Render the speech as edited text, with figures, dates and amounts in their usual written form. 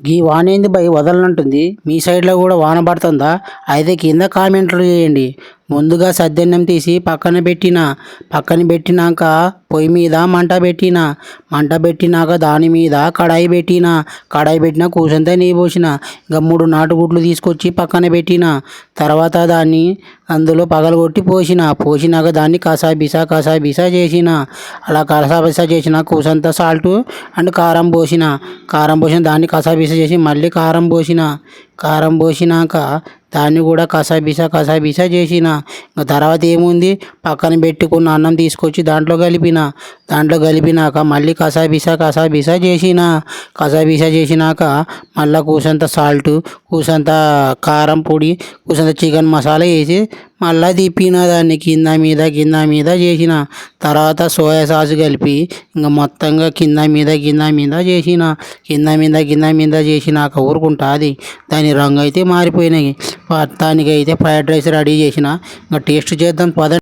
గీ వానేంది by వదలనంటుంది. మీ సైడ్లో కూడా వాన పడుతుందా? అయితే కింద కామెంట్లు చేయండి. ముందుగా సద్దన్నం తీసి పక్కన పెట్టినాక పొయ్యి మీద మంట పెట్టినాక దాని మీద కడాయి పెట్టిన కూసంతా నెయ్యి పోసిన. ఇంకా 3 నాటుగుడ్లు తీసుకొచ్చి పక్కన పెట్టిన. తర్వాత దాన్ని అందులో పగలగొట్టి పోసినాక దాన్ని కసాబిసా చేసిన. అలా కసాబిసా చేసిన కూసంతా సాల్ట్ అండ్ కారం పోసిన దాన్ని కసాబిసా చేసి మళ్ళీ కారం పోసినాక దాన్ని కూడా కసాబిసా చేసిన. ఇంకా తర్వాత ఏముంది, పక్కన పెట్టుకున్న అన్నం తీసుకొచ్చి దాంట్లో కలిపినాక మళ్ళీ కసాబిసా చేసినాక మళ్ళీ కూసంత సాల్ట్, కూసంత కారం పొడి, కూసంత చికెన్ మసాలా వేసి మళ్ళీ తిప్పిన. దాన్ని కింద మీద చేసిన. తర్వాత సోయా సాస్ కలిపి ఇంకా మొత్తంగా కింద మీద చేసినాక ఊరుకుంటుంది. దాని రంగు అయితే మారిపోయినాయి. మొత్తానికి అయితే ఫ్రైడ్ రైస్ రెడీ చేసిన. ఇంకా టేస్ట్ చేద్దాం పద.